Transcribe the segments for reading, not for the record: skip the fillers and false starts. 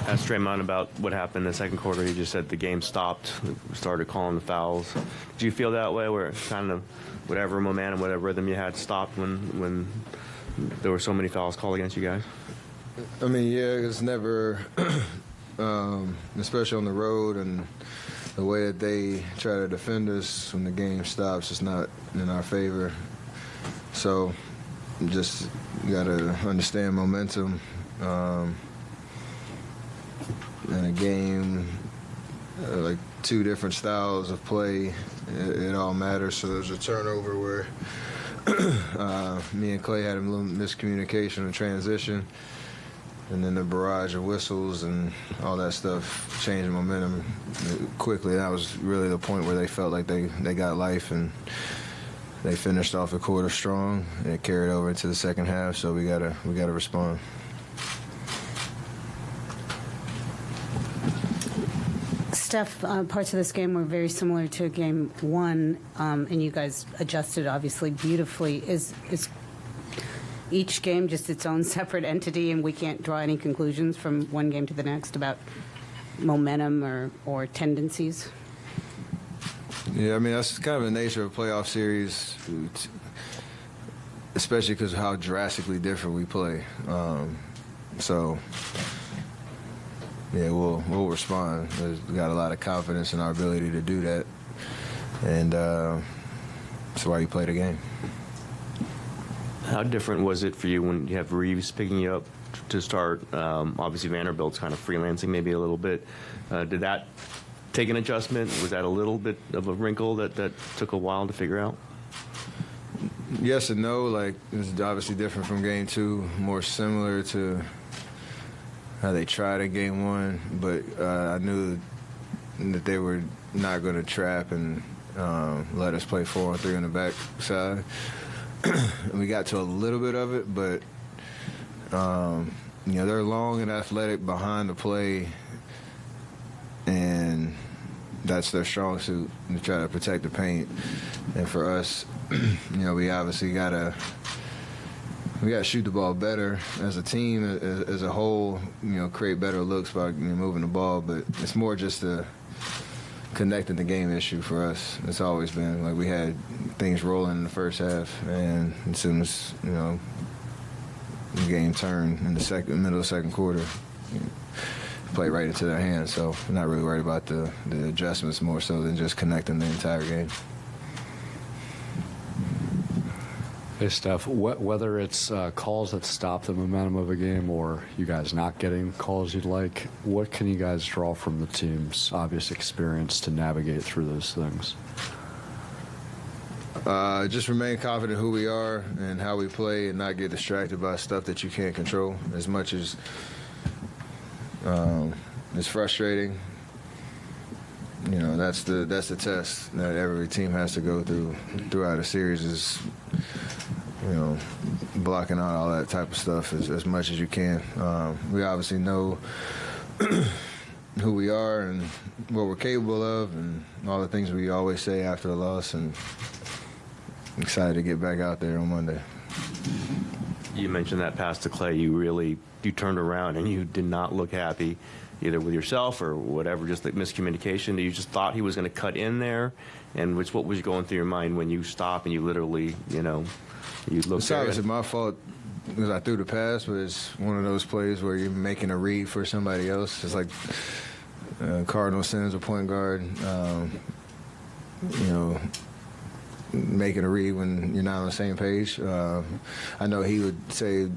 asked Draymond about what happened in the second quarter. He just said the game stopped, started calling the fouls. Did you feel that way, where kind of whatever momentum, whatever rhythm you had stopped when there were so many fouls called against you guys? I mean, yeah, it's never, especially on the road and the way that they try to defend us when the game stops, it's not in our favor. So just got to understand momentum. In a game, like two different styles of play, it all matters. So there's a turnover where me and Clay had a little miscommunication in transition, and then the barrage of whistles and all that stuff changed momentum quickly. That was really the point where they felt like they got life, and they finished off the quarter strong, and it carried over into the second half. So we gotta respond. Steph, parts of this game were very similar to game one, and you guys adjusted obviously beautifully. Is each game just its own separate entity, and we can't draw any conclusions from one game to the next about momentum or tendencies? Yeah, I mean, that's kind of the nature of a playoff series, especially because of how drastically different we play. So, yeah, we'll respond. We got a lot of confidence in our ability to do that, and that's why you play the game. How different was it for you when you have Reeves picking you up to start? Obviously, Vanderbilt's kind of freelancing maybe a little bit. Did that take an adjustment? Was that a little bit of a wrinkle that took a while to figure out? Yes and no. Like, it was obviously different from game two, more similar to how they tried in game one, but I knew that they were not going to trap and let us play 4-on-3 on the back side. And we got to a little bit of it, but they're long and athletic behind the play, and that's their strong suit, to try to protect the paint. And for us, we obviously gotta shoot the ball better as a team, as a whole. Create better looks by moving the ball. But it's more just a connecting the game issue for us. It's always been like we had things rolling in the first half, and as soon as the game turned in the middle of the second quarter, play right into their hands. So I'm not really worried about the adjustments, more so than just connecting the entire game. Hey, Steph, whether it's calls that stop the momentum of a game or you guys not getting calls you'd like, what can you guys draw from the team's obvious experience to navigate through those things? Just remain confident who we are and how we play, and not get distracted by stuff that you can't control. As much as it's frustrating, that's the test that every team has to go through throughout a series, is blocking out all that type of stuff as much as you can. We obviously know who we are and what we're capable of, and all the things we always say after a loss, and excited to get back out there on Monday. You mentioned that pass to Clay. You turned around and you did not look happy, either with yourself or whatever, just the miscommunication. You just thought he was going to cut in there, and what was going through your mind when you stop and you literally, you look? It's obviously my fault because I threw the pass, but it's one of those plays where you're making a read for somebody else. It's like Cardinal sends a point guard, making a read when you're not on the same page. I know he would say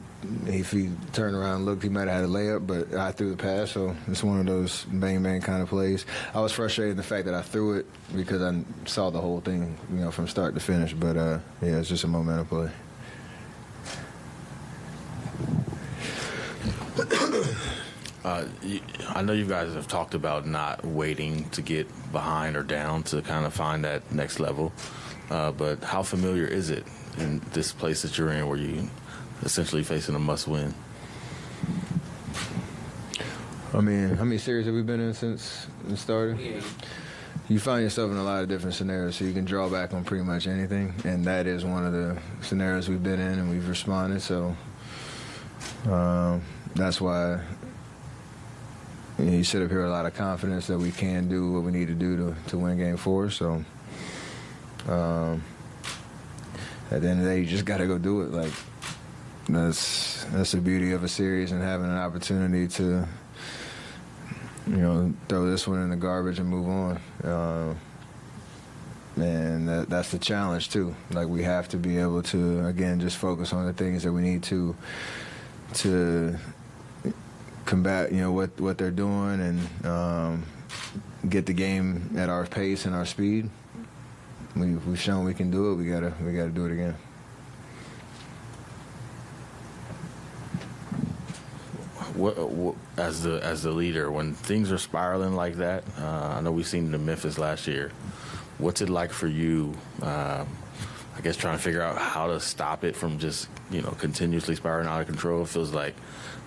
if he turned around and looked, he might have had a layup, but I threw the pass, so it's one of those bang-bang kind of plays. I was frustrated in the fact that I threw it because I saw the whole thing, from start to finish, but it's just a momentum play. I know you guys have talked about not waiting to get behind or down to kind of find that next level. But how familiar is it in this place that you're in where you essentially facing a must-win? I mean, how many series have we been in since it started? Yeah. You find yourself in a lot of different scenarios, so you can draw back on pretty much anything, and that is one of the scenarios we've been in, and we've responded. So that's why you sit up here with a lot of confidence that we can do what we need to do to win Game 4. So at the end of the day, you just got to go do it. Like that's the beauty of a series and having an opportunity to, throw this one in the garbage and move on. And that's the challenge too. Like we have to be able to again just focus on the things that we need to combat, what they're doing and get the game at our pace and our speed. We've shown we can do it. We gotta do it again. What as the leader, when things are spiraling like that, I know we've seen it in Memphis last year. What's it like for you? I guess trying to figure out how to stop it from just continuously spiraling out of control. It feels like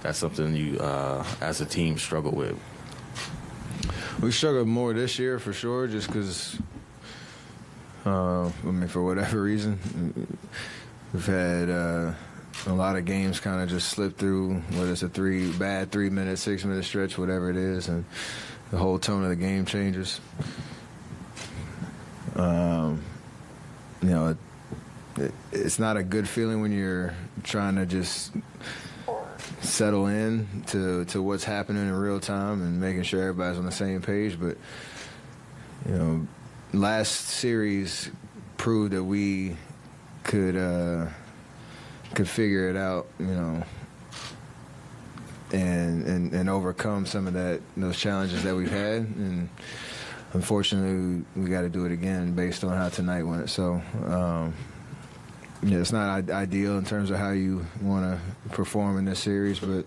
that's something you, as a team, struggle with. We struggled more this year for sure, just because. For whatever reason, we've had a lot of games kind of just slip through, whether it's a 3-minute, 6-minute stretch, whatever it is, and the whole tone of the game changes. It's not a good feeling when you're trying to just settle in to what's happening in real time and making sure everybody's on the same page. But, last series proved that we could figure it out, and overcome some of those challenges that we've had. And unfortunately, we got to do it again based on how tonight went. So, it's not ideal in terms of how you want to perform in this series, but